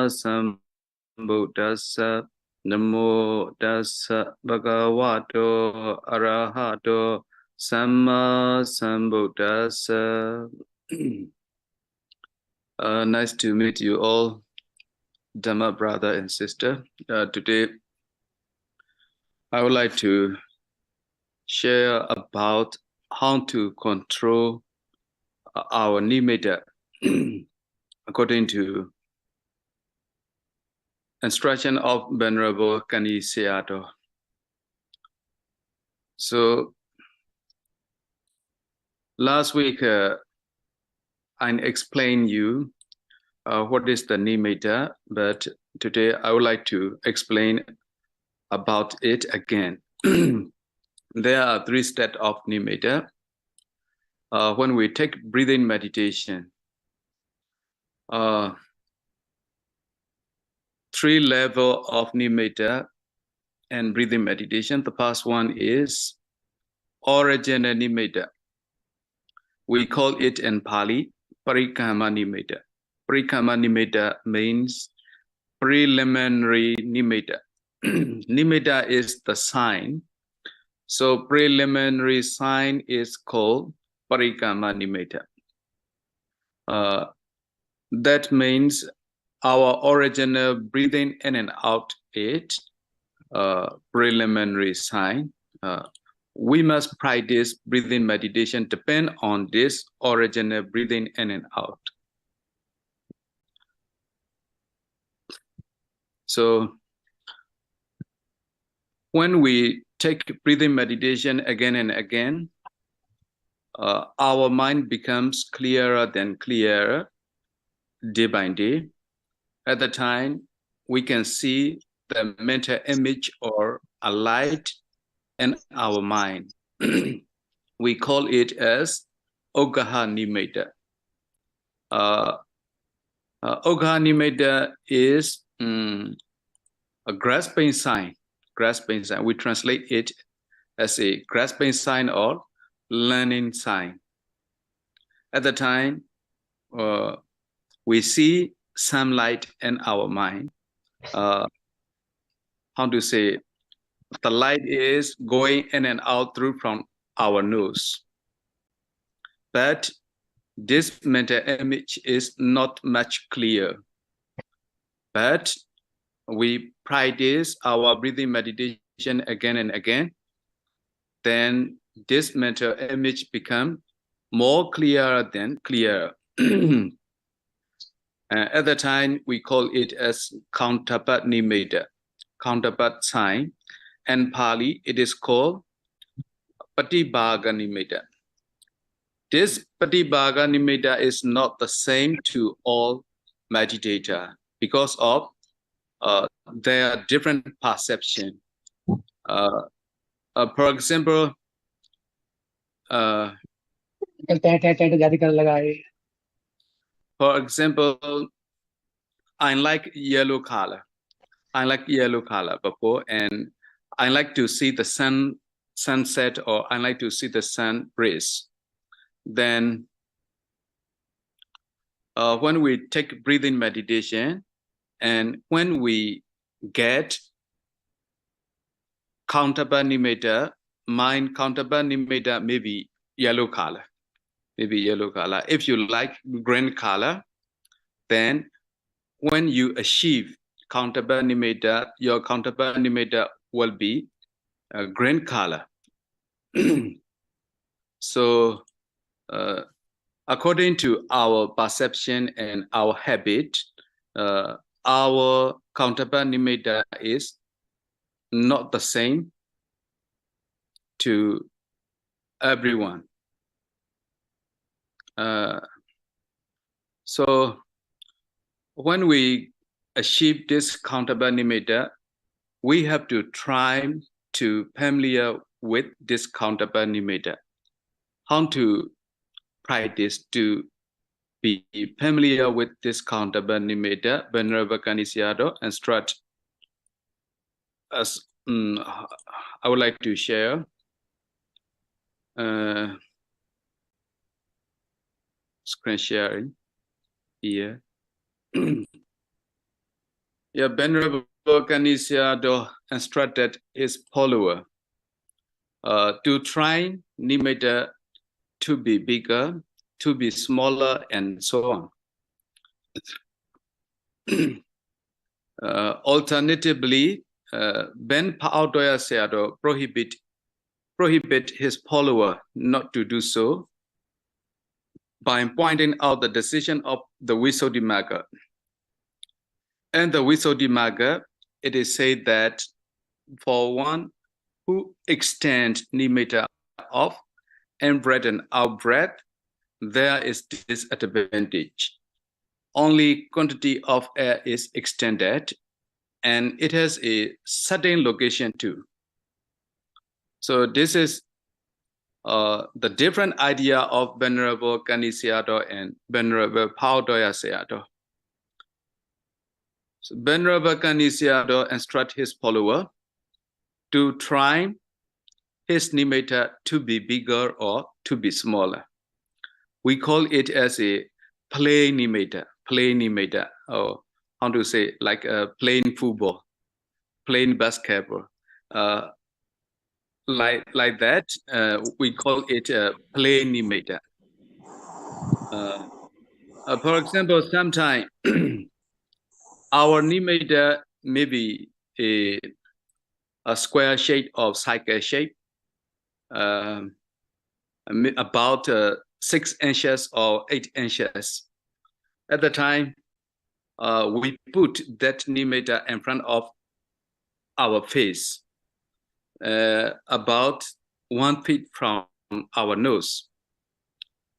Sambuddhassa Namo Tassa Bhagavato Arahato Samma Sambuddhassa. Nice to meet you all, Dhamma brother and sister. Today, I would like to share about how to control our nimitta according to instruction of Venerable Kannī Meditation. So last week I explained you what is the nimitta, but today I would like to explain about it again. There are three sets of nimitta. When we take breathing meditation, three levels of nimitta and breathing meditation. The first one is original nimitta. We call it in Pali Parikamma nimitta. Parikamma nimitta means preliminary nimitta. Nimitta is the sign. So preliminary sign is called Parikamma nimitta. That means our original breathing in and out is preliminary sign. We must practice breathing meditation depend on this original breathing in and out. So when we take breathing meditation again and again, our mind becomes clearer than clearer day by day. At the time, we can see the mental image or a light in our mind. We call it as Oggaha nimitta. Oggaha nimitta is a grasping sign. Grasping sign. We translate it as a grasping sign or learning sign. At the time, we see some light in our mind. How to say? The light is going in and out through from our nose. But this mental image is not much clear. But we practice our breathing meditation again and again. Then this mental image becomes more clearer than clearer. At the time, we call it as counterpart nimitta, counterpart sign. And Pali, it is called Patibhaga nimitta. This Patibhaga nimitta is not the same to all meditators because of their different perception. For example, I like yellow color. I like yellow color before, and I like to see the sunset, or I like to see the sun rays. Then when we take breathing meditation, and when we get counterpart nimitta, mind counterpart nimitta, maybe yellow color. Maybe yellow color. If you like green color, then when you achieve counterpart nimitta, your counterpart nimitta will be a green color. So according to our perception and our habit, our counterpart nimitta is not the same to everyone. So when we achieve this counterpart nimitta, we have to try to familiar with this counterpart nimitta. How to practice to be familiar with this counterpart nimitta? Venerable Kannī Meditation instruct us. I would like to share. Screen sharing here. Yeah, Venerable Kannī Sayadaw instructed his follower to train Nimitta to be bigger, to be smaller, and so on. Alternatively, Ben Paodoya Sayadaw prohibit his follower not to do so by pointing out the decision of the Visuddhimagga. And the Visuddhimagga, it is said that for one who extends Nimitta off and breath and out breath, there is disadvantage. Only quantity of air is extended, and it has a certain location too. So this is the different idea of Venerable Kannī Sayadaw and Venerable Paodoya Sayadaw. So Venerable Kannī Sayadaw instruct his follower to try his Nimitta to be bigger or to be smaller. We call it as a plain Nimitta, or how to say, like a plain football, plain basketball. Like that, we call it a plain Nimitta. For example, sometimes our Nimitta may be a square shape or cycle shape, about 6 inches or 8 inches. At the time, we put that Nimitta in front of our face, about 1 feet from our nose.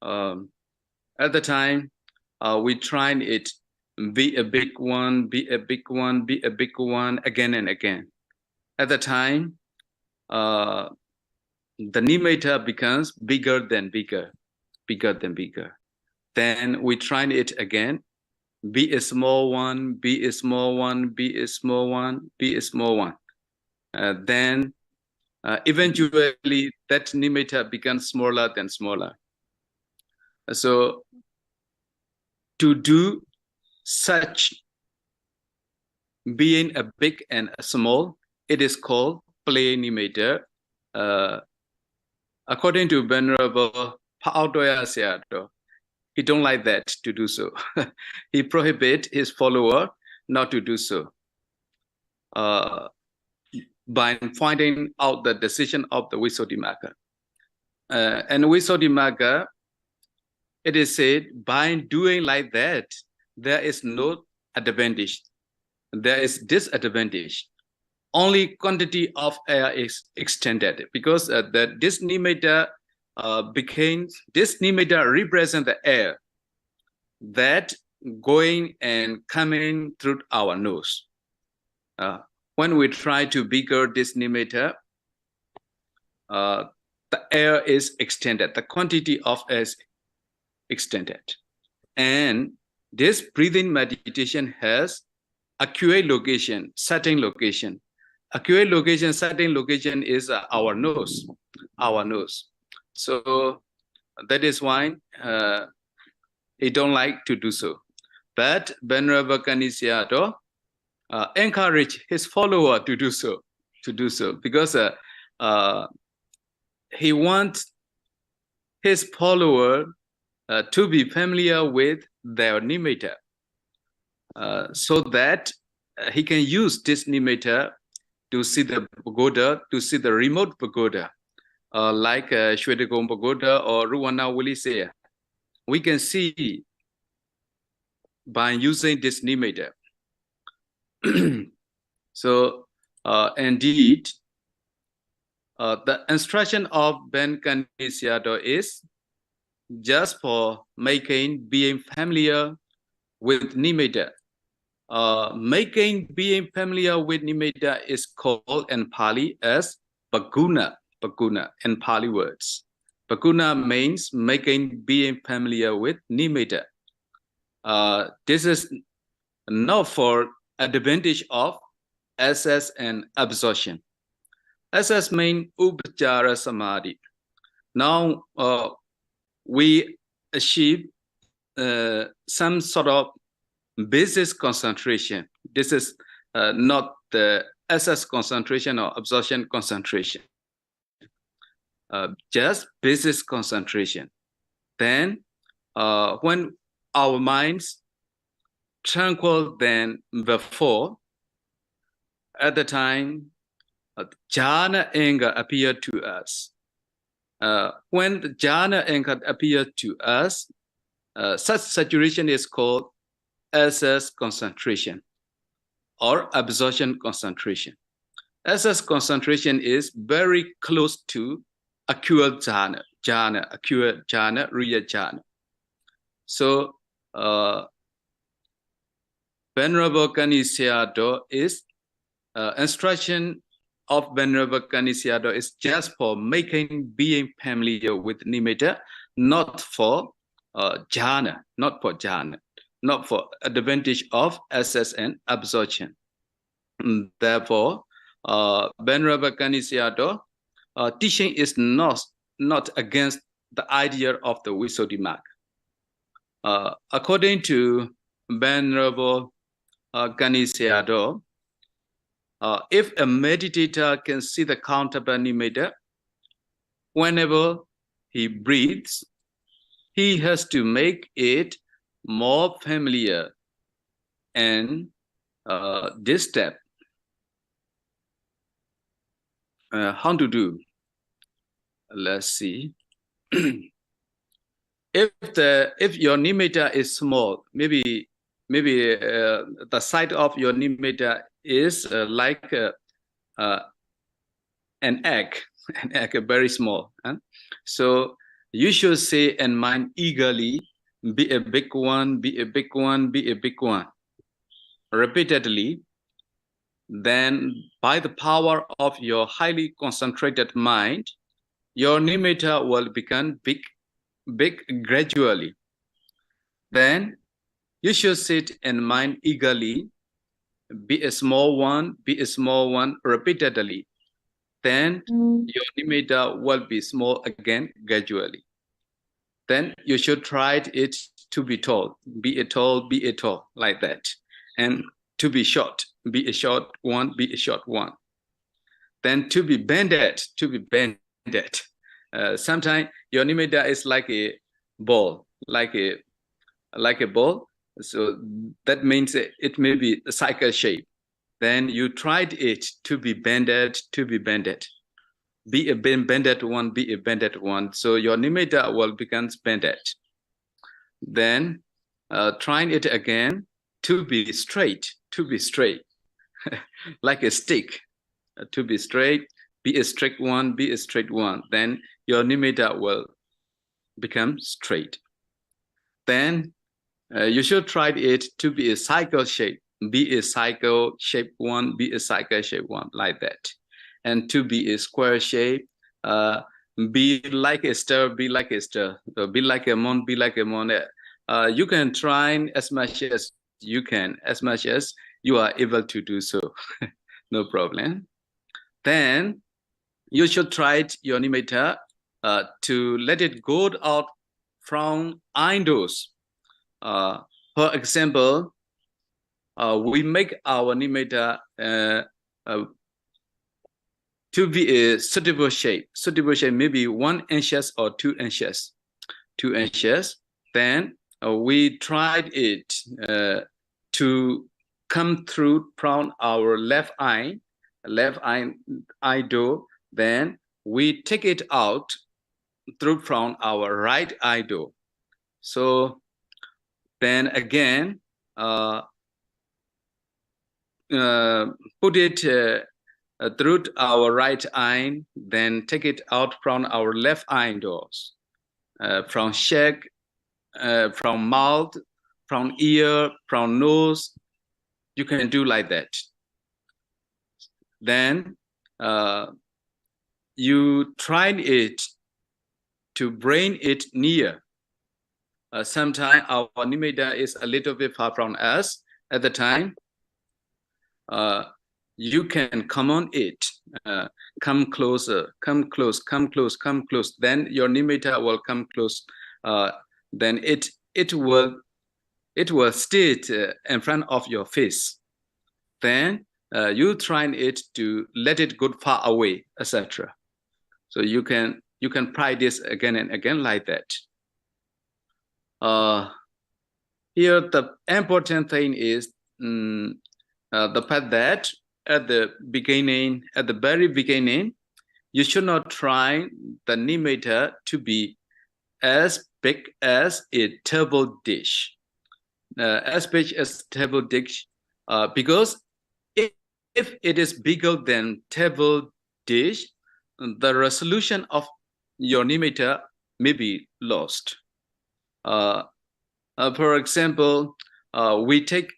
At the time, we tried it, be a big one, be a big one, be a big one, again and again. At the time, the Nimitta becomes bigger than bigger, bigger than bigger. Then we tried it again, be a small one, be a small one, be a small one, be a small one. Then eventually that Nimitta becomes smaller than smaller. So to do such being a big and a small, it is called plain Nimitta. According to Venerable Paodoya Sayadaw, he don't like that to do so. He prohibit his follower not to do so by finding out the decision of the Visuddhimagga. And Visuddhimagga, it is said, by doing like that, there is no advantage. There is disadvantage. Only quantity of air is extended, because this Nimitta this Nimitta represents the air that going and coming through our nose. When we try to bigger this Nimitta, the air is extended, the quantity of air is extended. And this breathing meditation has accurate location, certain location. Accurate location, certain location is our nose, So that is why he don't like to do so. But Venerable Kannī Sayadaw encourage his follower to do so, because he wants his follower to be familiar with their Nimitta, so that he can use this Nimitta to see the pagoda, to see the remote pagoda, like 𝚂𝚗𝚒𝚗𝚗𝚗 pagoda or Ruwana. We can see by using this Nimitta. So indeed, the instruction of Ben Kannī Sayadaw is just for being familiar with Nimitta. Being familiar with Nimitta is called in Pali as Paguna in Pali words. Paguna means being familiar with Nimitta. This is not for advantage of access and absorption. Access means upachara samadhi. Now we achieve some sort of basis concentration, This is not the SS concentration or absorption concentration. Just basis concentration. Then when our minds tranquil than before, at the time, jhana anger appeared to us. When the jhana anger appeared to us, such saturation is called SS concentration or absorption concentration. SS concentration is very close to acute jhana, acute jhana, real jhana. So, Venerable Kannī Sayadaw is instruction of Venerable Kannī Sayadaw is just for making being familiar with nimitta, not for jhana, not for advantage of SS and absorption. Therefore, Venerable Kannī Sayadaw teaching is not against the idea of the Visuddhimagga. According to Venerable Kannī Sayadaw, if a meditator can see the countable nimitta, whenever he breathes, he has to make it more familiar. And this step, how to do? Let's see. If your nimitta is small, maybe the size of your nimitta is like an egg, very small. Huh? So you should say in mind eagerly, be a big one, be a big one, be a big one, repeatedly. Then by the power of your highly concentrated mind, your nimitta will become big gradually. Then you should sit in mind eagerly, be a small one, repeatedly. Then your nimitta will be small again gradually. Then you should try it to be tall, be a tall, like that. And to be short, be a short one, be a short one. Then to be bended. Sometimes your nimitta is like a ball, like a ball. So that means it may be a cycle shape. Then you tried it to be bended. Be a bended one, be a bended one. So your nimitta will become bended. Then trying it again to be straight, like a stick. To be straight, be a straight one, Then your nimitta will become straight. Then you should try it to be a cycle shape. Be a cycle shape one, like that. And to be a square shape, be like a star, be like a moon, you can try as much as you can, as much as you are able to do so. No problem. Then you should try your nimitta to let it go out from idols. For example, we make our nimitta to be a suitable shape. Maybe 1 inch or 2 inches. 2 inches. Then we tried it to come through from our left eye door. Then we take it out through from our right eye door. So then again, put it through our right eye, then take it out from our left eye doors, from cheek, from mouth, from ear, from nose. You can do like that. Then you tried it to bring it near. Sometimes our nimitta is a little bit far from us. At the time, you can come on it, come closer, come close. Then your nimitta will come close. Then it will stay in front of your face. then you try it to let it go far away, etc. So you can practice again and again like that. Here the important thing is the fact that at the very beginning, you should not try the nimitta to be as big as a table dish. As big as table dish, because if it is bigger than table dish, the resolution of your nimitta may be lost. For example, we take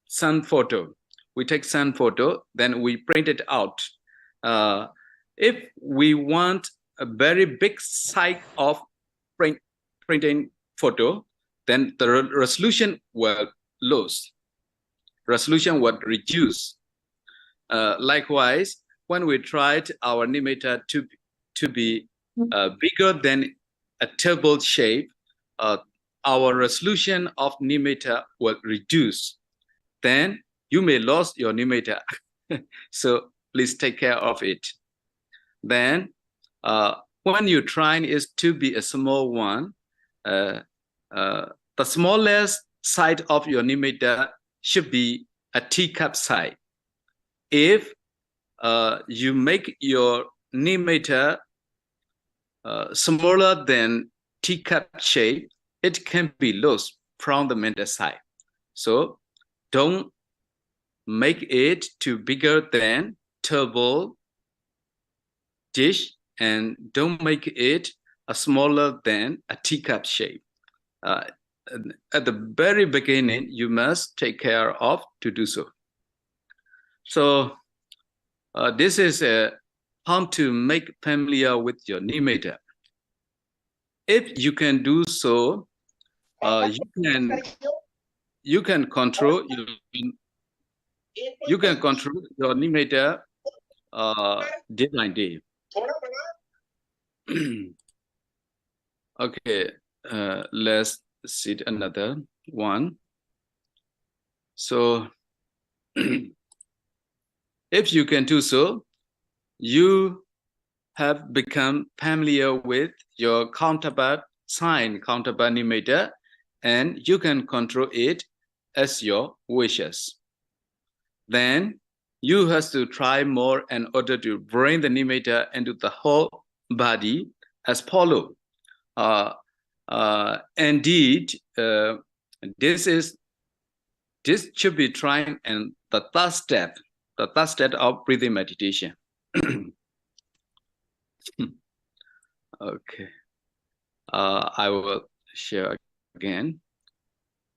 sun photo. Then we print it out. If we want a very big size of printing photo, then the resolution will lose. Resolution will reduce. Likewise, when we tried our nimitta to be bigger than a table shape, our resolution of nimitta will reduce. Then you may lose your nimitta. So please take care of it. Then when you try is to be a small one, the smallest side of your nimitta should be a teacup size. If you make your nimitta smaller than teacup shape, it can be lost from the mental side. So don't make it too bigger than table dish, and don't make it smaller than a teacup shape. At the very beginning, you must take care of to do so. So this is how to make familiar with your nimitta. If you can do so, you can control your nimitta day by day. Okay, let's see another one. So if you can do so, you have become familiar with your counterpart sign, counterpart nimitta, and you can control it as your wishes. Then you have to try more in order to bring the nimitta into the whole body as follow. Indeed, this should be trying in the third step of breathing meditation. Okay, I will share again.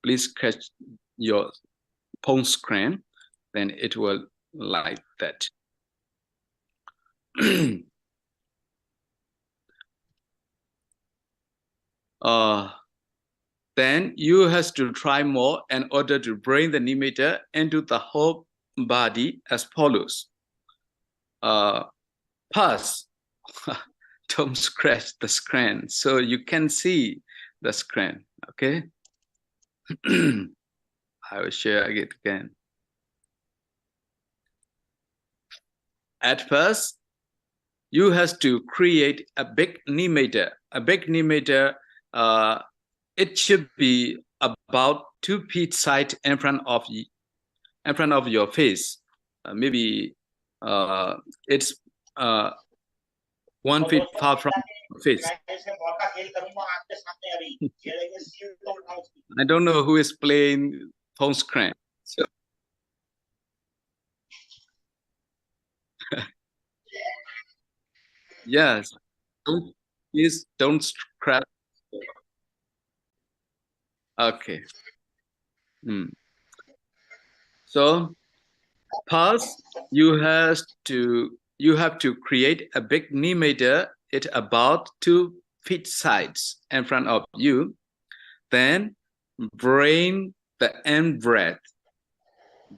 Please catch your phone screen, then it will like that. Then you have to try more in order to bring the nimitta into the whole body as follows. Pause. Don't scratch the screen so you can see the screen. Okay. I will share it again. At first, you have to create a big nimitta. A big nimitta, it should be about 2 feet side in front of your face. Maybe it's 1 feet far from your face. I don't know who is playing phone screen. So yes, please don't scratch. Okay. So first, you have to create a big nimitta. It's about 2 feet sides in front of you. Then bring the end breath.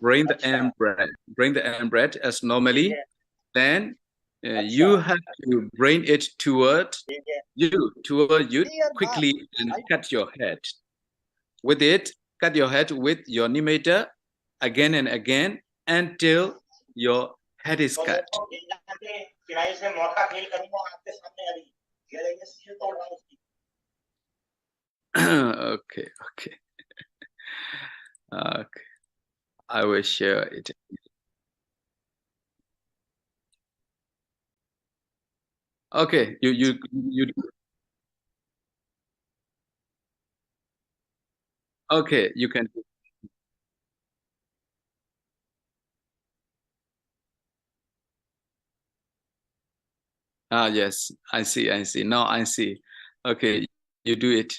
Bring the end breath as normally. Then you have to bring it toward you quickly and cut your head. With it, cut your head with your nimitta again and again until your head is cut. Okay. Okay. I will share it. Okay, you. Okay, you can. Yes, I see. Now I see. Okay, you do it.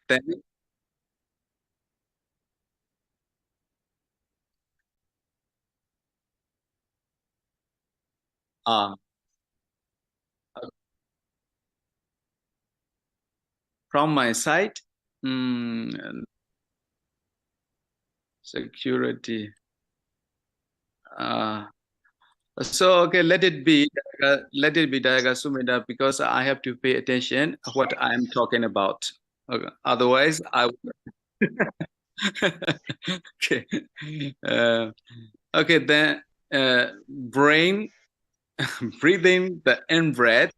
Then. From my side, security. So okay, let it be Dayaga Sumedha, because I have to pay attention to what I'm talking about. Okay. Otherwise, I will. Okay. Okay, then brain breathing the in breath,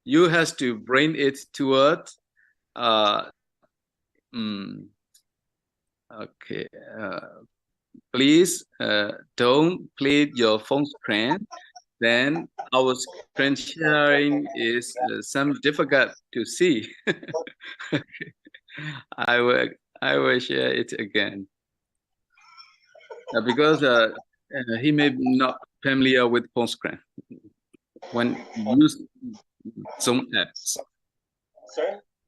you have to bring it toward okay. Please don't play your phone screen. Then our screen sharing is some difficult to see. Okay. I will share it again because he may not familiar with phone screen when use Zoom apps.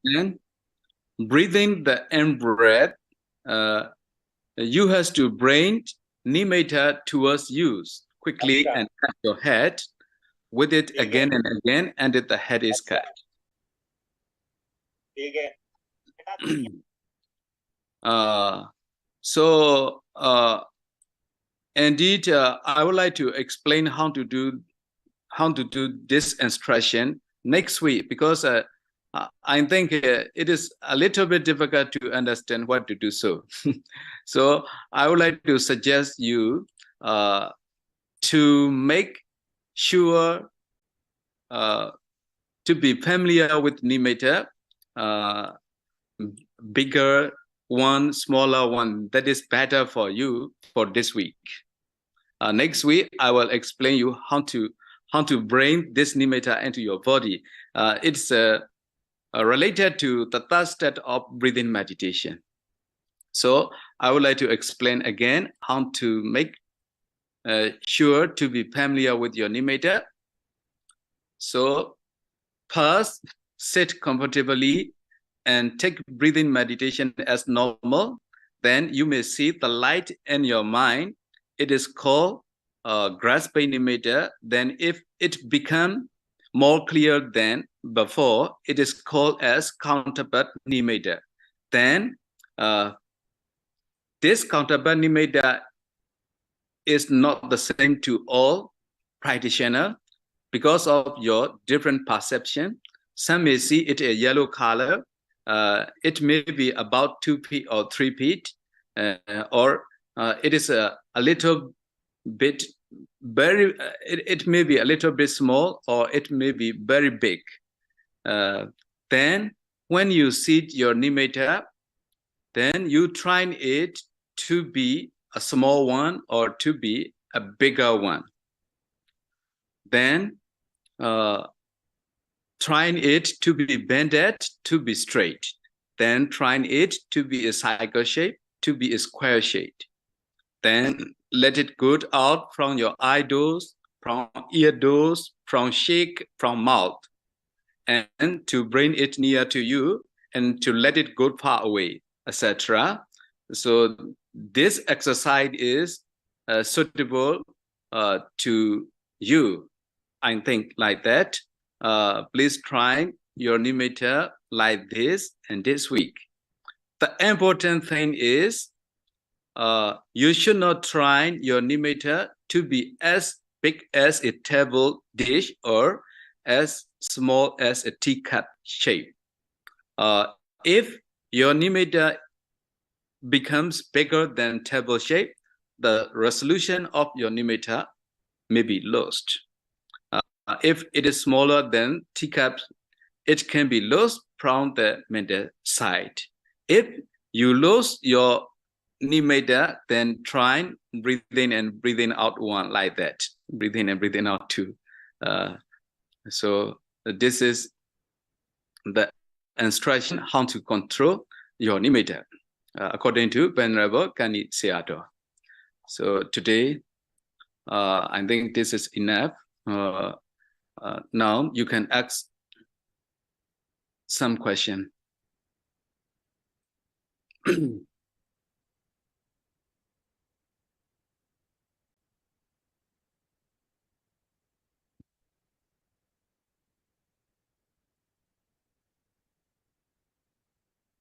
And breathing the in breath, you have to bring Nimitta towards you quickly and cut your head with it again and again, and the head is cut. So indeed, I would like to explain how to do this instruction next week, because I think it is a little bit difficult to understand what to do so. So I would like to suggest you to make sure to be familiar with Nimitta, bigger one, smaller one, that is better for you for this week. Next week, I will explain you how to bring this Nimitta into your body. It's related to the third step of breathing meditation. So I would like to explain again how to make sure to be familiar with your Nimitta. So first, sit comfortably and take breathing meditation as normal. Then you may see the light in your mind. It is called grasping Nimitta. Then if it becomes more clear than before, it is called as counterpart Nimitta. Then this counterpart Nimitta is not the same to all practitioners because of your different perception. Some may see it a yellow color. It may be about 2 feet or 3 feet, or it is a little bit it may be a little bit small, or it may be very big. Then when you see your Nimitta, then you try it to be a small one or to be a bigger one. Then trying it to be bended, to be straight. Then trying it to be a cycle shape, to be a square shape. Then let it go out from your eye doors, from ear doors, from cheek, from mouth, and to bring it near to you and to let it go far away, etc. So this exercise is suitable to you. I think like that. Please try your Nimitta like this and this week. The important thing is you should not try your Nimitta to be as big as a table dish or as small as a teacup shape. If your Nimitta becomes bigger than table shape, the resolution of your nimitta may be lost. If it is smaller than teacup, it can be lost from the mental side. If you lose your nimitta, then try breathe in and breathing out one like that. Breathe in and breathing out two. So this is the instruction how to control your nimitta, according to Venerable Kannī Sayadaw. So today, I think this is enough. Now you can ask some question.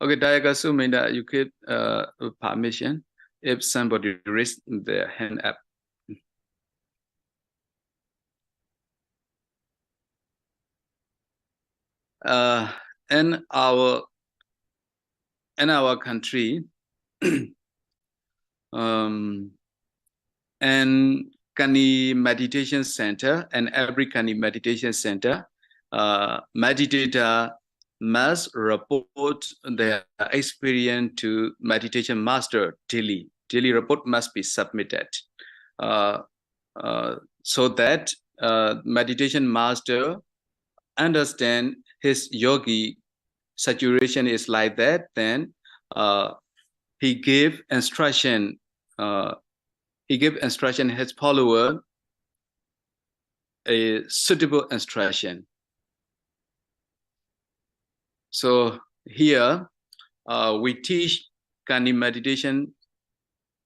Okay, Dayaka Sumeda, you give permission if somebody raise their hand up. In our country, and Kannī Meditation Center, and every Kannī Meditation Center, meditator must report their experience to meditation master daily. Daily report must be submitted, so that meditation master understand his yogi situation is like that. Then he give instruction. His follower a suitable instruction. So here we teach Kannī meditation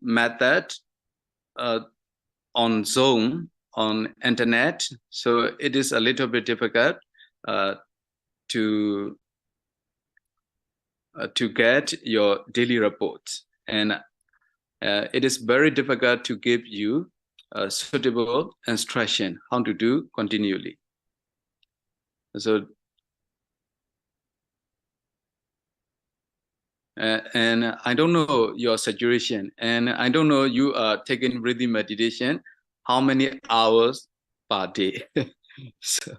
method on Zoom, on internet. So it is a little bit difficult to get your daily report, and it is very difficult to give you a suitable instruction how to do continually. So and I don't know your situation, and I don't know you are taking breathing meditation how many hours per day. So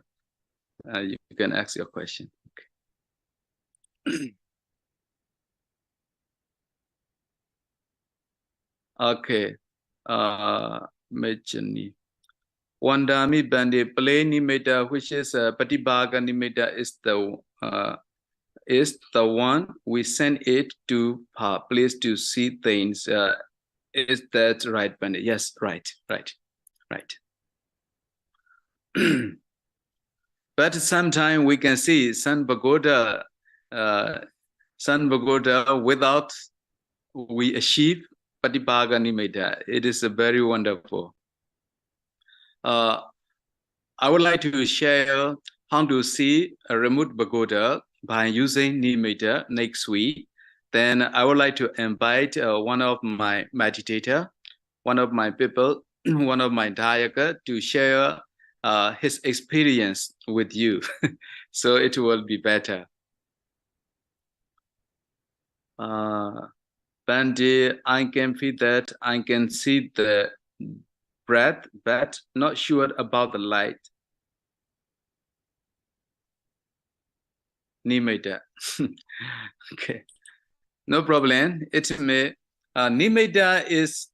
you can ask your question. Okay. Mejani. Wandami Bandi Play Nimitta, which is Patibhaga Nimitta, is the one we send it to place to see things. Is that right, Bandi? Yes, right. But sometimes we can see Sun Pagoda without we achieve Patibhaga Nimitta. It is very wonderful. I would like to share how to see a remote pagoda by using Nimitta next week. Then I would like to invite one of my meditator, one of my people, one of my Dayaka to share his experience with you. So it will be better. Bandi, I can feel that, I can see the breath, but not sure about the light. Nimitta. Okay, no problem. It may Nimitta is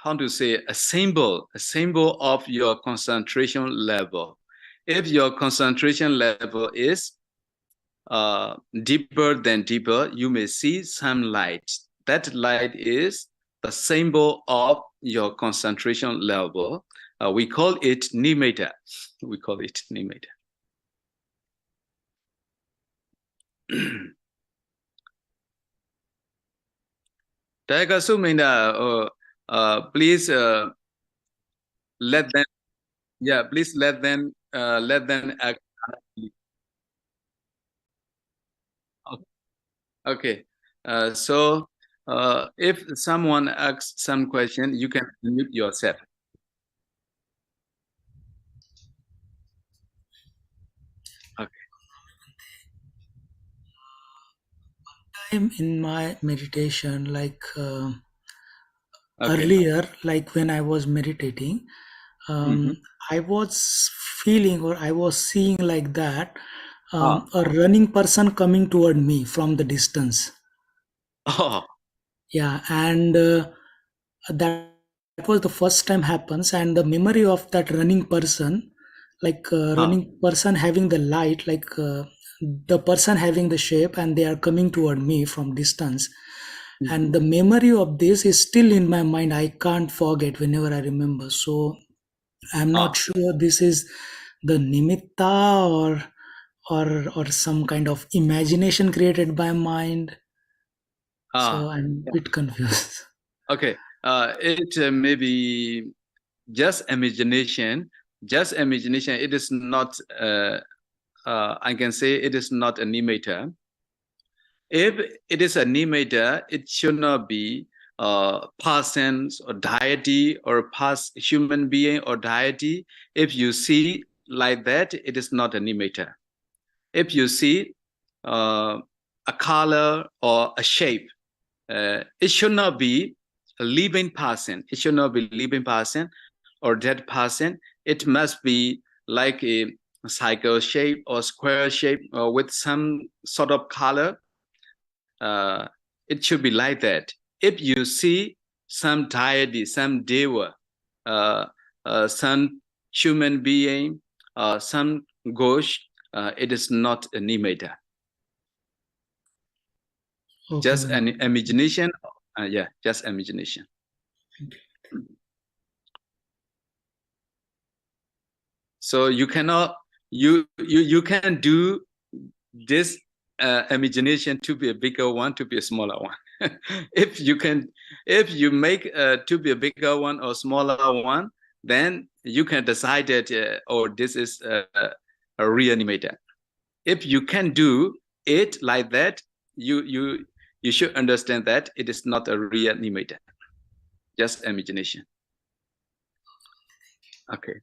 how to say a symbol of your concentration level. If your concentration level is deeper than deeper, you may see some light. That light is the symbol of your concentration level. We call it Nimitta. We call it Nimitta. Dayaka Sumenda, please let them. Yeah, please let them act. Okay. So if someone asks some question, you can mute yourself. Okay. in my meditation, like earlier, like when I was meditating, I was feeling or I was seeing like that a running person coming toward me from the distance. Oh. Yeah, and that was the first time happens, and the memory of that running person, like running person having the light, like the person having the shape, and they are coming toward me from distance. And the memory of this is still in my mind. I can't forget whenever I remember. So I'm not sure this is the nimitta or some kind of imagination created by mind. So I'm a bit confused. Okay. It may be just imagination. Just imagination. It is not. I can say it is not a nimitta. If it is a nimitta, it should not be persons or deity or past human being or deity. If you see like that, it is not a nimitta. If you see a color or a shape, it should not be a living person. It should not be living person or dead person. It must be like a cycle shape or square shape or with some sort of color. It should be like that. If you see some deity, some deva, some human being, some ghost, it is not a nimitta. Okay. Just an imagination. Yeah, just imagination. So you cannot, you can do this imagination to be a bigger one, to be a smaller one. If you make to be a bigger one or smaller one, then you can decide that, oh, this is a real nimitta. If you can do it like that, you should understand that it is not a real nimitta, just imagination. Okay.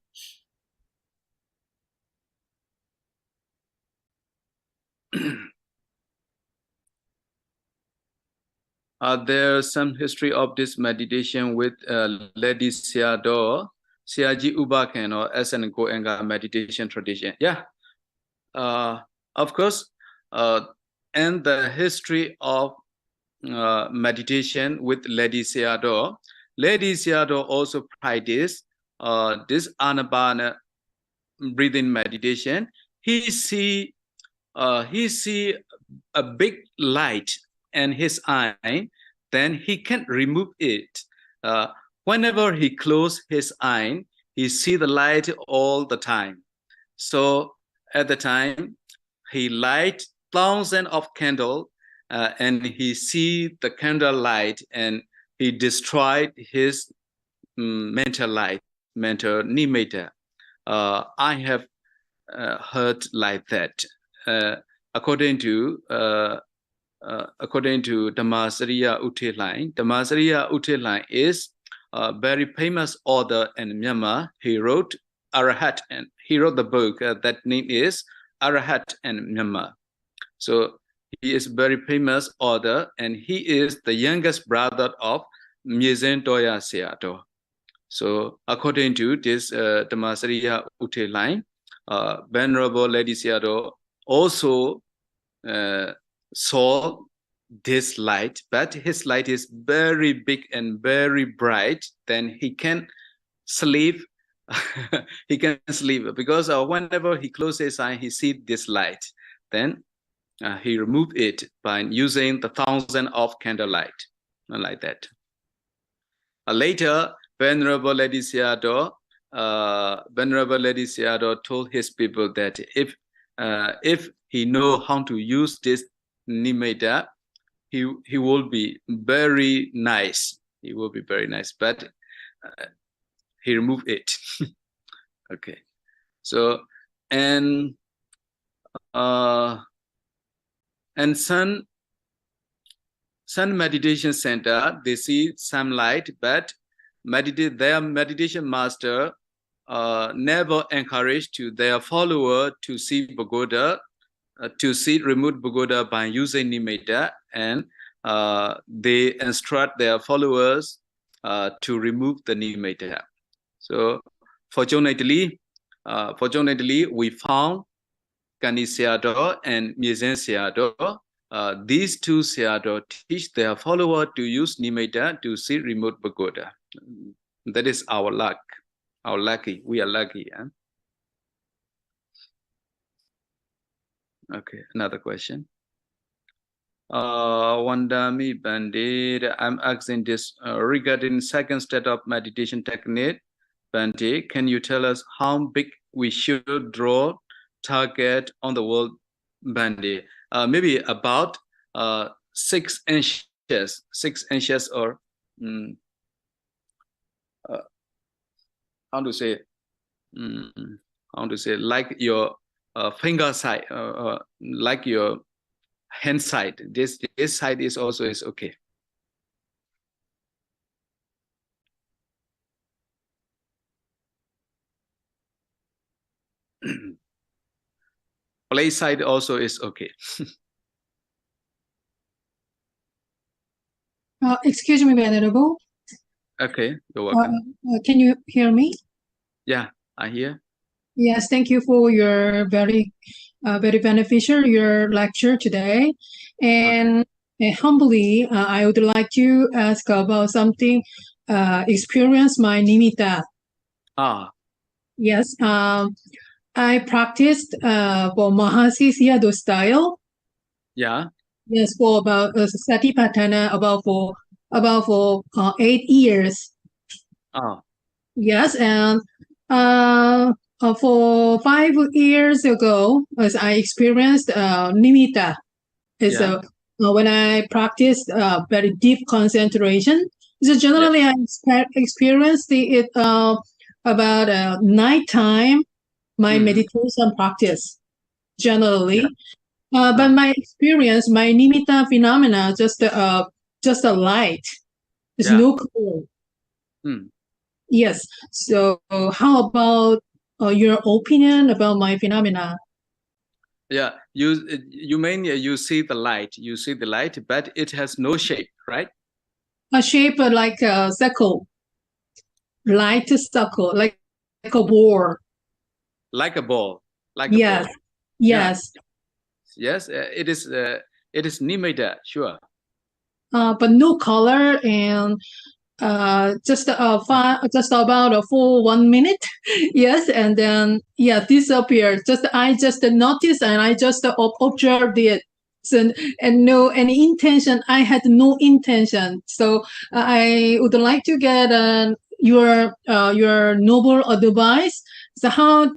There's some history of this meditation with Lady 𝚂𝚗 𝚂𝚰 or Ashin Goenka meditation tradition. Yeah, of course. And the history of meditation with Lady 𝚂𝚗. Lady 𝚂𝚗 also practiced this Ānāpāna breathing meditation. He see a big light in his eye, then he can't remove it. Whenever he close his eye, he see the light all the time. So at the time, he light thousands of candles, and he see the candle light, and he destroyed his mental light, mental nimitta. I have heard like that. According to Dhammadharaṇī 𝚂𝚗𝚗𝚗, Dhammadharaṇī 𝚂𝚗𝚗𝚗 is a very famous author in Myanmar. He wrote Arahat, and he wrote the book that name is Arahat in Myanmar. So he is very famous author, and he is the youngest brother of 𝚂𝚗𝚗𝚗 𝚂𝚗𝚗𝚗. So according to this Dhammadharaṇī 𝚂𝚗𝚗𝚗, Venerable Lady 𝚂𝚗 also saw this light, but his light is very big and very bright. Then he can sleep. He can sleep because whenever he closes his eye, he sees this light. Then he removed it by using the thousand of candlelight, like that. Later, Venerable Lady 𝚂𝚗 told his people that if he know how to use this nimitta, he will be very nice. He will be very nice, but he removed it. Okay. So and sun meditation center, they see some light, but their meditation master never encouraged to their follower to see pagoda, to see remote pagoda by using nimitta. and they instruct their followers to remove the nimitta. So fortunately, we found Kannī Sayadaw and 𝚂𝚤 Sayadaw. These two Sayadaw teach their follower to use nimitta to see remote pagoda. That is our luck. Our lucky. We are lucky. Yeah? Okay, another question. Wandami Bandit, I'm asking this regarding second step of meditation technique. Bandit, can you tell us how big we should draw target on the world, Bandit? Maybe about 6 inches, 6 inches, or how to say, like your finger side, like your hand side. This side is also is okay. Play side also is okay. Excuse me, Venerable. Okay, you're welcome. Can you hear me? Yeah, I hear. Yes, thank you for your very beneficial your lecture today. And humbly, I would like to ask about something. Experience my nimitta. Yes, I practiced for Mahasisya style. Yeah. Yes, for about Satipatthana about for 8 years. Yes, and for 5 years ago, as I experienced nimitta, is when I practiced very deep concentration. So generally, I experienced it about nighttime. My meditation practice generally. But my experience, my nimitta phenomena, just a light. There's no color. Yes. So how about your opinion about my phenomena? Yeah, you mean you see the light, but it has no shape, right? A shape like a circle, light circle, like a ball. Like a ball, like yes. a ball. Yes. Yes, it is nimitta, sure. But no color and just about for 1 minute. Yes, and then disappeared. I just noticed and I just observed it. So, and no any intention. I had no intention. So I would like to get your noble advice. So how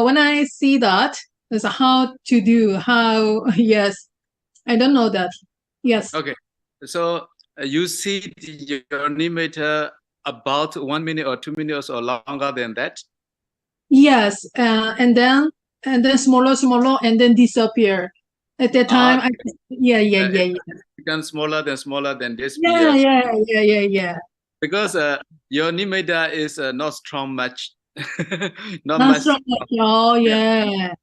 when I see that, so how to do, how yes, I don't know that. Yes. Okay, so you see your nimitta about 1 minute or 2 minutes or longer than that. Yes, and then smaller, and then disappear. At that time, it becomes smaller than this. Yeah. Because your nimitta is not strong much. not Not much. strong. Oh yeah.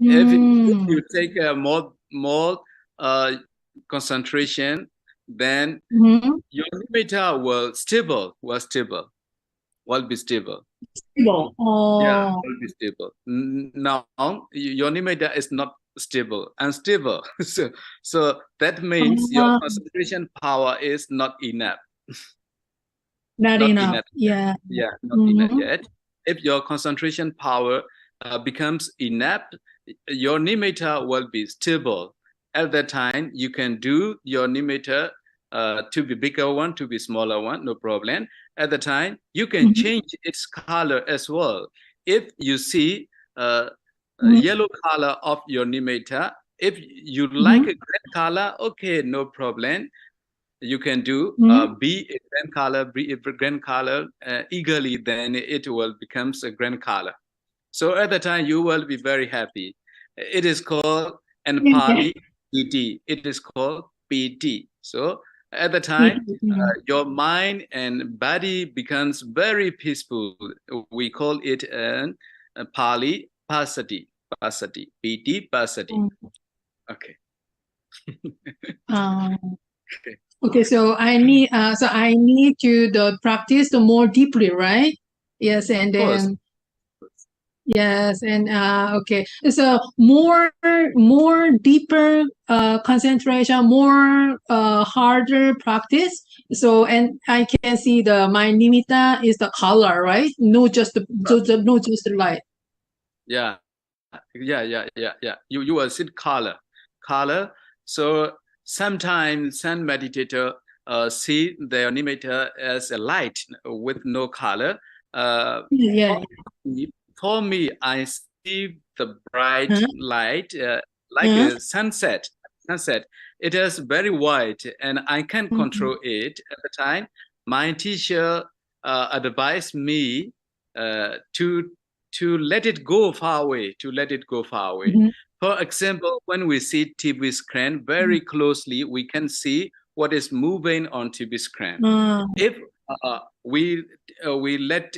If you take more concentration, then your nimitta will be stable. Oh. Yeah, will be stable. Now your nimitta is not stable, unstable. so that means your concentration power is not enough. Not enough. Yeah. Yeah, not enough yet. If your concentration power becomes enough, your nimitta will be stable. At that time, you can do your nimitta to be bigger one, to be smaller one, no problem. At the time, you can change its color as well. If you see yellow color of your nimitta, if you like a green color, okay, no problem. You can do be a green color eagerly, then it will becomes a green color. So at the time you will be very happy. It is called Ānāpānasati. It is called PT. So at the time your mind and body becomes very peaceful. We call it an Pali Pasati. PT Pasati. Okay. Uh, Okay. okay, so I need to practice the more deeply, right? Yes, and Of course. then yes, and okay, so more deeper concentration, more harder practice. So, and I can see my nimitta is the color, right? No, just the light. Yeah. You will see color. So sometimes some meditator see their nimitta as a light with no color. Yeah. For me, I see the bright Huh? light like Huh? a sunset. It is very white, and I can control it. At the time, my teacher advised me to let it go far away. Mhm. For example, when we see TV screen very closely, we can see what is moving on TV screen. If we let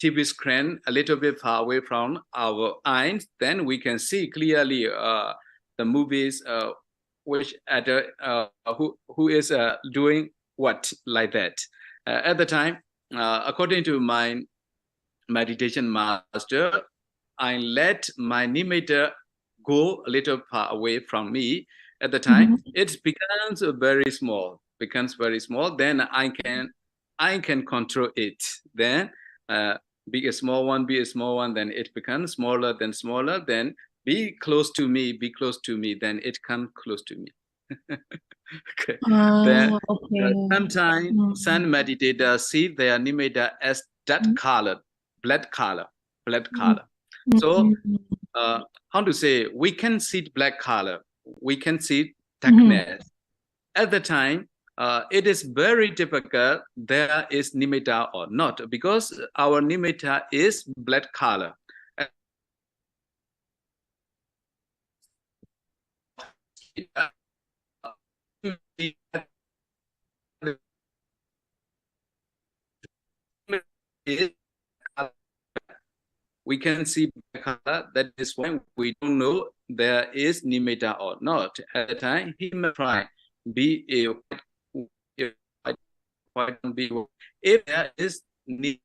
TV screen a little bit far away from our eyes, then we can see clearly the movies which at who is doing what, like that. At the time, according to my meditation master, I let my nimitta go a little far away from me. At the time, it becomes very small. Then I can control it. Then be a small one. Then it becomes smaller. Then be close to me. Then it comes close to me. Okay. Then Okay. sometimes some meditators see their nimitta as that color, black color. So how to say, we can see black color, we can see darkness. At the time, it is very difficult there is nimitta or not, because our nimitta is black color. We can see black color. That is why we don't know there is nimitta or not. At the time, he may try be a white, be if there is nimitta.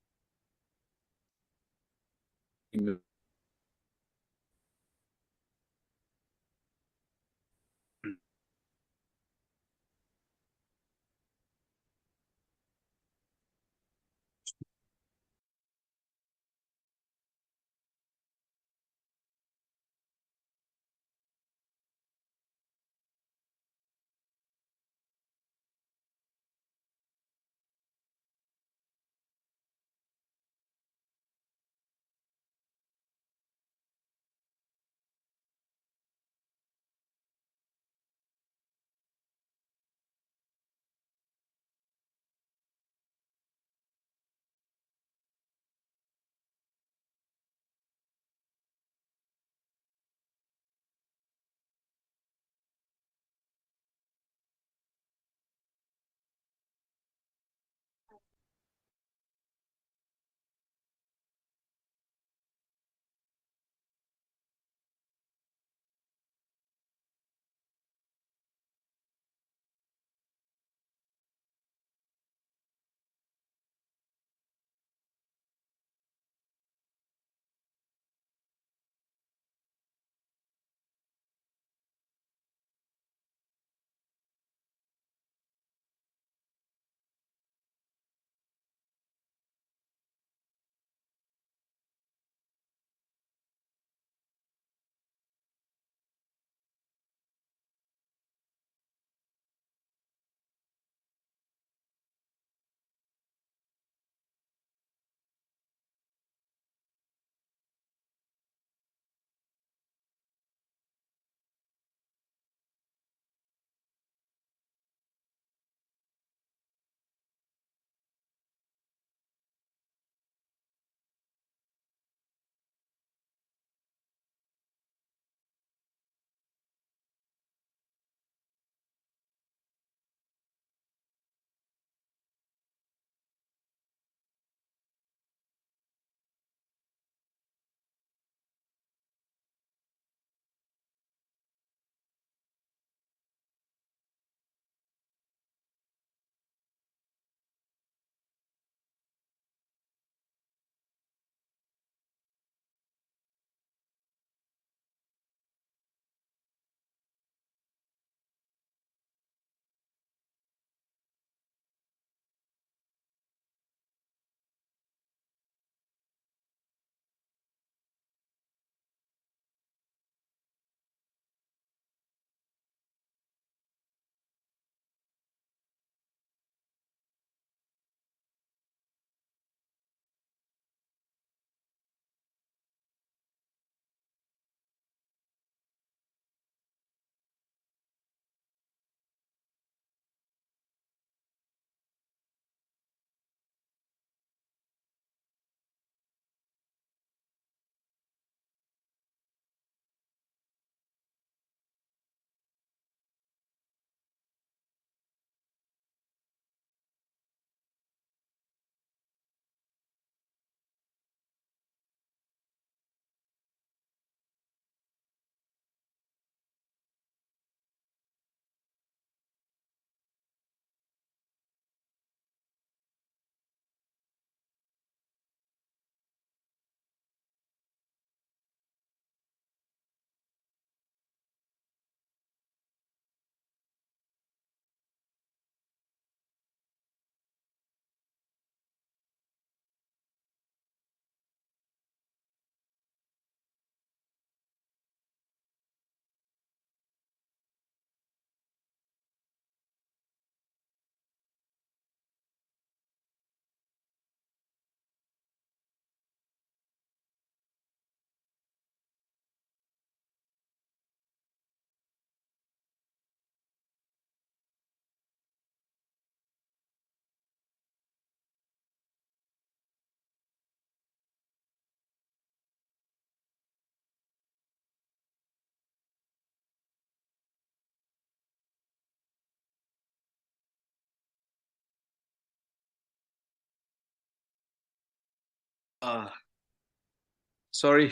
Sorry.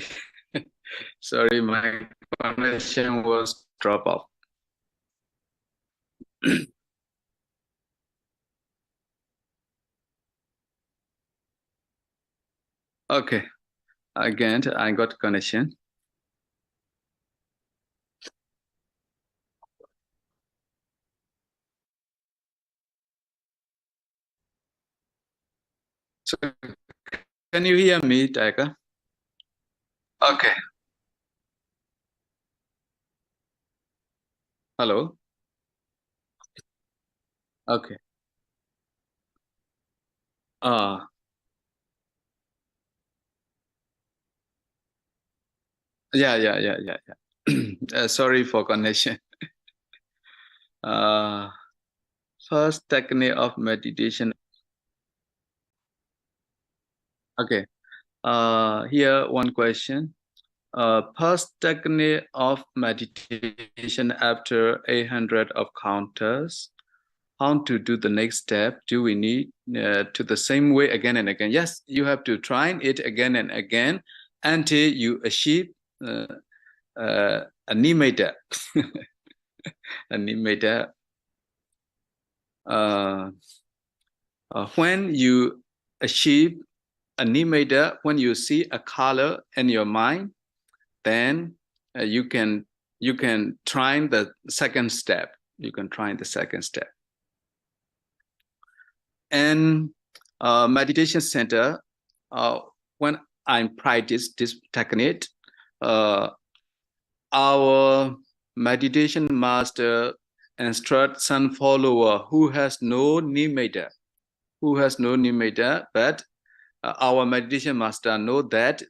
Sorry, my connection was drop off. Okay, again, I got connection. So, can you hear me, Taika? Okay. Hello. Okay. Yeah. Sorry for connection. First technique of meditation. Okay. Here one question. First technique of meditation after 800 of counters. How to do the next step? Do we need to the same way again and again? Yes, you have to try it again and again until you achieve a nimitta. A nimitta. When you achieve a nimitta, when you see a color in your mind, then you can try the second step. You can try the second step. And meditation center, when I practice this technique, our meditation master instruct some follower who has no nimitta, but our meditation master know that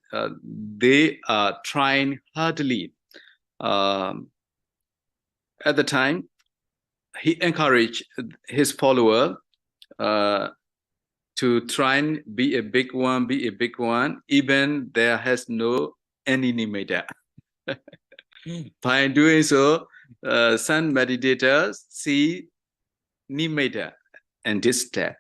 they are trying hardly. At the time, he encouraged his follower to try and be a big one, even there has no any nimitta. By doing so, some meditators see nimitta in this step.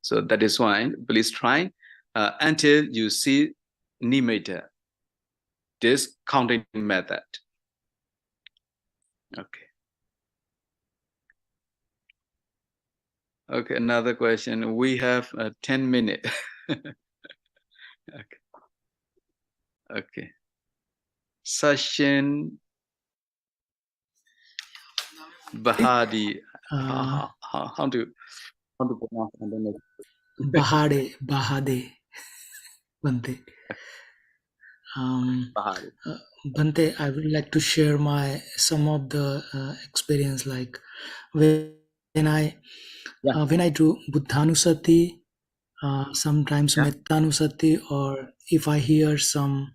So that is why please try until you see nimitta, this counting method. Okay. Okay, another question. We have 10 minutes. Okay. Session Bahadi. How to pronounce? I don't know. Bahade. Bante. Bante, I would like to share some of the experience, like when I do Buddhanusati, sometimes Mettanusati, or if I hear some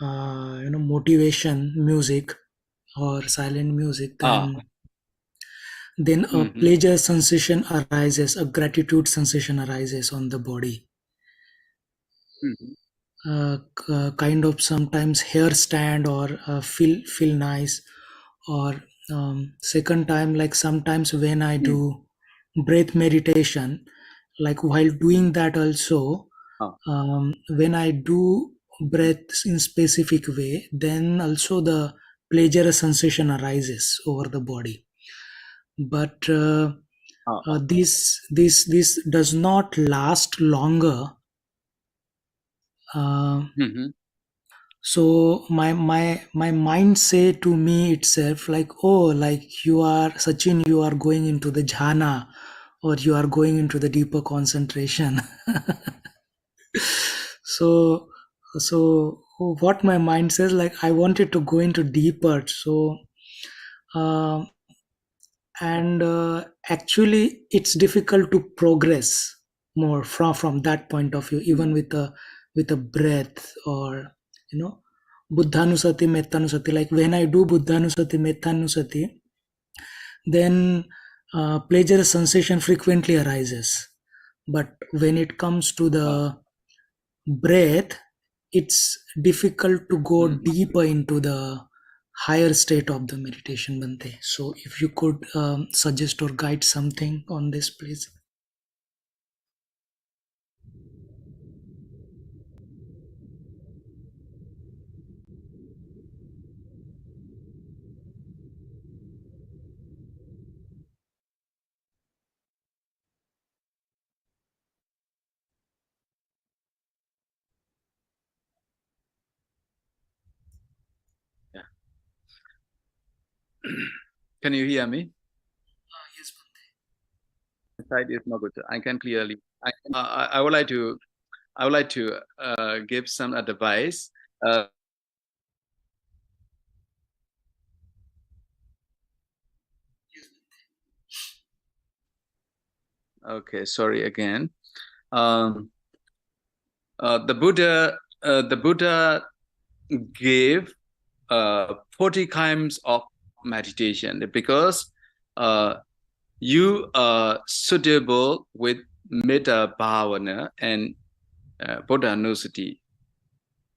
motivation music or silent music, then a pleasure sensation arises, a gratitude sensation arises on the body. Kind of sometimes hair stand or feel nice, or second time, like sometimes when I do breath meditation, like while doing that also, when I do breaths in specific way, then also the pleasure sensation arises over the body. But this does not last longer. So my mind say to me itself, like, oh, like you are Sachin, you are going into the jhana, or you are going into the deeper concentration. So what my mind says, like, I wanted to go into deeper. So actually it's difficult to progress more from that point of view, even with a breath, or Buddhanusati, Mettanusati. Like when I do Buddhanusati, Mettanusati, then pleasure sensation frequently arises. But when it comes to the breath, it's difficult to go deeper into the higher state of the meditation, Bante. So if you could suggest or guide something on this, please. Can you hear me? Yes, The side is not good. I can clearly. I would like to. I would like to give some advice. Okay, sorry again. The Buddha gave 40 kinds of meditation because you are suitable with Metta Bhavana and Buddhanussati.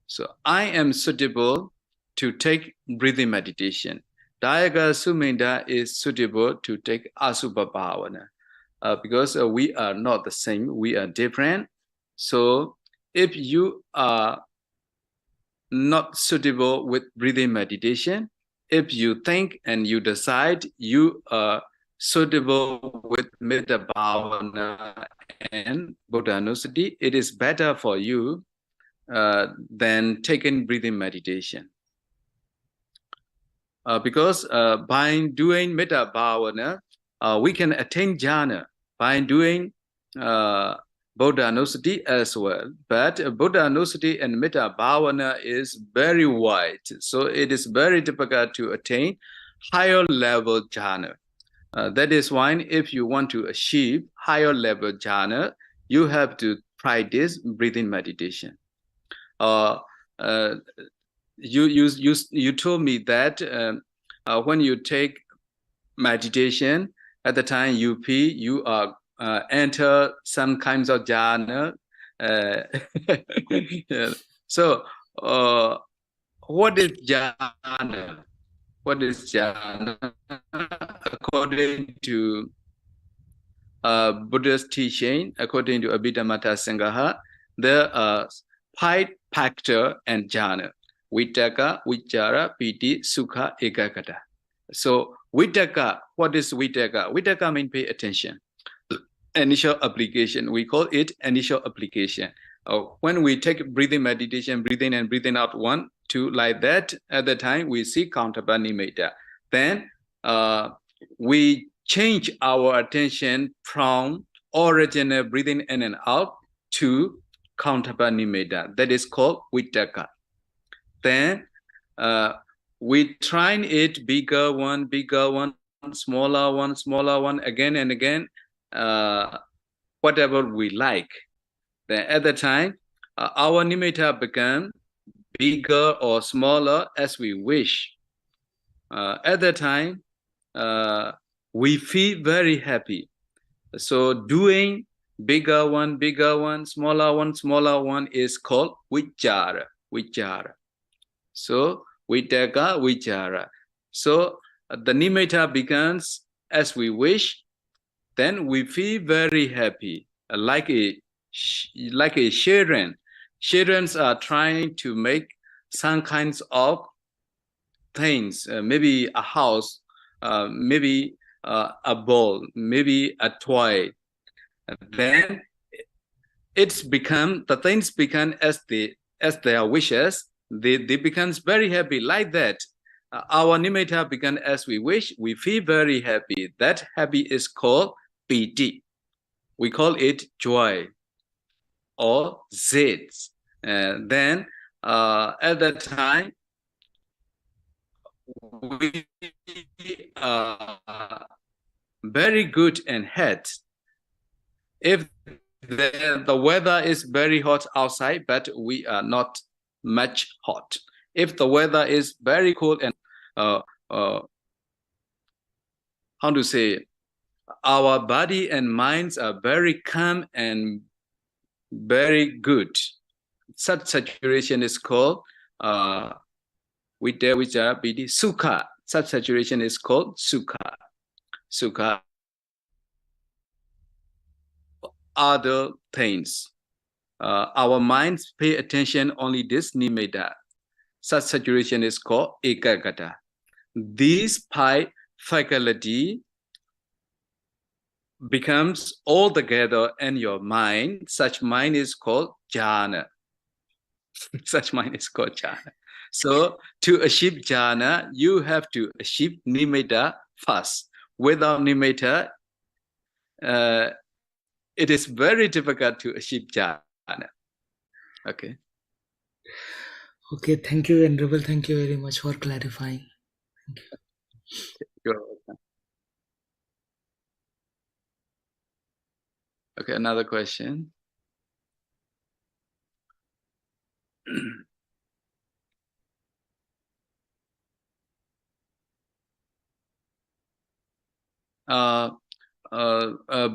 So I am suitable to take breathing meditation. Dayaga Sumedha is suitable to take Asubha Bhavana. Because we are not the same, we are different. So if you are not suitable with breathing meditation, if you think and you decide you are suitable with Metta Bhavana and Buddhanussati, it is better for you than taking breathing meditation. Because by doing Metta Bhavana, we can attain jhana by doing Buddhanussati as well. But Buddhanussati and Metta Bhavana is very wide. So it is very difficult to attain higher level jhana. That is why if you want to achieve higher level jhana, you have to practice breathing meditation. You told me that when you take meditation, at the time you pee, you enter some kinds of jhana. So, what is jhana? What is jhana? According to Buddhist teaching, according to Abhidhamma Sangha, there are 5 factors and jhana: Vitakka, Vichara, Piti, Sukha, Ekaggata. So Vitakka, what is Vitakka? Vitakka means pay attention. Initial application, we call it initial application. When we take breathing meditation, breathing and breathing out 1, 2, like that, at the time we see Ānāpānasati Nimitta. Then we change our attention from original breathing in and out to Ānāpānasati Nimitta. That is called Vitakka. Then we try it bigger one, smaller one, again and again, whatever we like. Then at the time, our nimitta become bigger or smaller as we wish. At the time, we feel very happy. So doing bigger one, smaller one is called vichara. So vitakka, vichara. So the nimitta begins as we wish. Then we feel very happy, like a children. Children are trying to make some kinds of things, maybe a house, maybe a ball, maybe a toy. Then the things become as their wishes. They becomes very happy like that. Our nimitta began as we wish. We feel very happy. That happy is called piti. We call it joy or zit. Then at that time, we are very good and head. If the weather is very hot outside, but we are not much hot. If the weather is very cold and how to say, our body and minds are very calm and very good. Such saturation is called vichara, piti, sukha. Such saturation is called sukha. Sukha. Other things. Our minds pay attention only this nimitta. Such saturation is called ekaggata. These 5 faculty becomes all together in your mind. Such mind is called jhana. Such mind is called jhana. So to achieve jhana, you have to achieve nimitta first. Without nimitta, it is very difficult to achieve jhana. Okay. Okay, thank you, Venerable. Thank you very much for clarifying. Thank you. You're welcome. Okay, another question.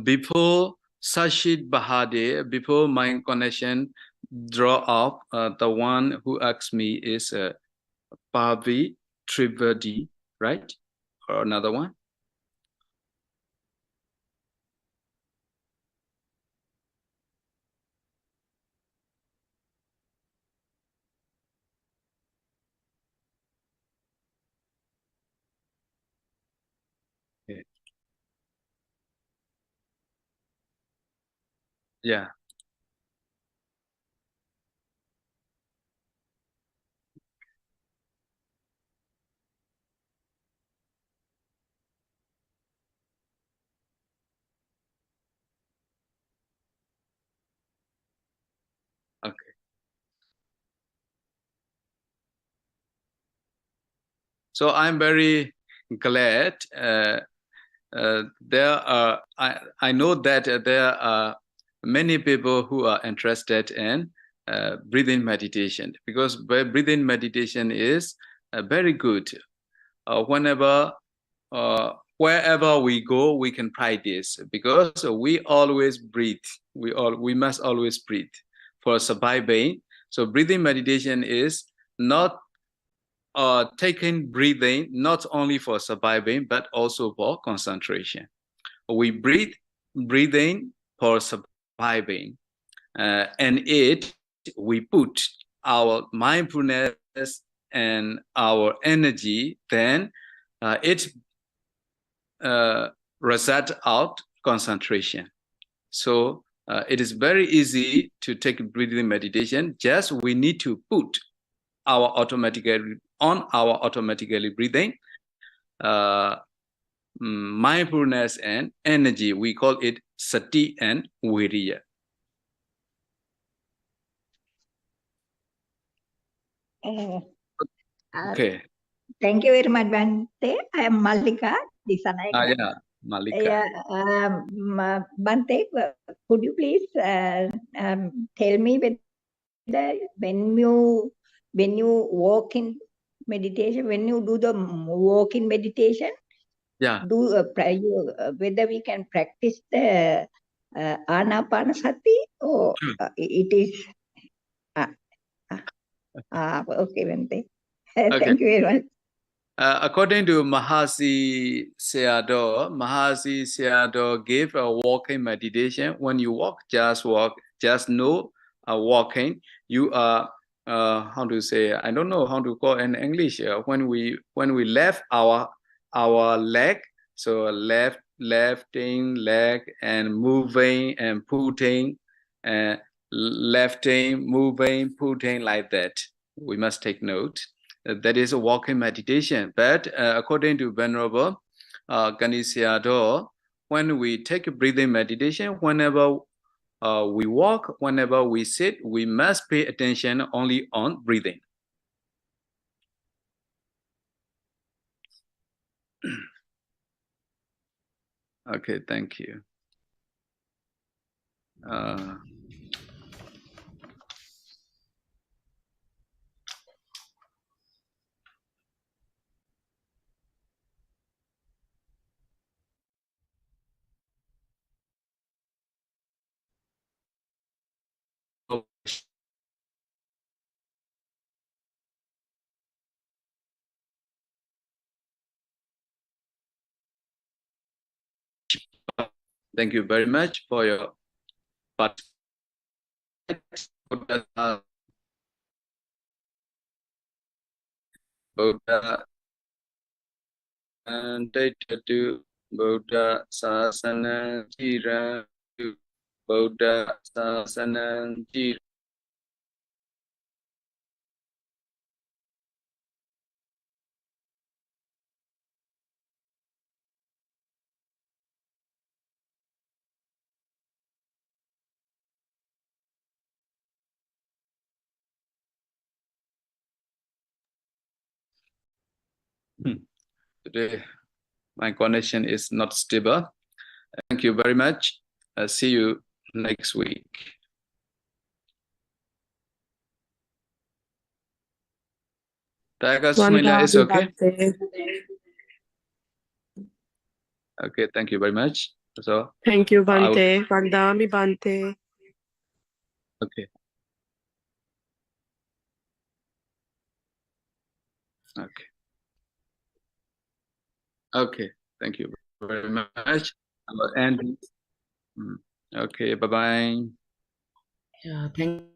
Before Sashid Bahade, before mind connection draw up, the one who asked me is Pavi Trivedi, right? Or another one? Okay. Yeah. Okay. So I'm very glad there are, I know that there are many people who are interested in breathing meditation, because breathing meditation is very good. Wherever we go, we can practice, because we always breathe. We must always breathe for surviving. So breathing meditation is not taking breathing not only for surviving, but also for concentration. We breathing for surviving, and we put our mindfulness and our energy, then it result out concentration. So it is very easy to take breathing meditation. Just we need to put our automatically breathing, mindfulness and energy. We call it sati and viriya. Okay. Thank you very much, Bante. I am Malika Disanayake. Yeah, Malika. Yeah, Bante, could you please tell me whether when you walk in meditation, when you do the walk in meditation, yeah, whether we can practice the Ānāpānasati, or it is okay, Bante. Thank you very much. According to Mahasi Sayadaw gave a walking meditation. When you walk, just know walking. You are how to say? I don't know how to call in English. When we left our leg, so lifting leg and moving and putting, lifting, moving, putting, like that. We must take note. That is a walking meditation. But according to Venerable Kannī Sayadaw, when we take a breathing meditation, whenever we walk, whenever we sit, we must pay attention only on breathing. Okay, thank you. Thank you very much for your participation. Buddha and to Buddha Sasana Jira, Buddha Sasana Jira. Today, my connection is not stable. Thank you very much. I'll see you next week. Tiger Sumila is okay? Okay, thank you very much. So, Thank you, Bante. Vandami Bante. okay. Okay. Okay, thank you very much. I will end. Okay, bye-bye. Yeah, thank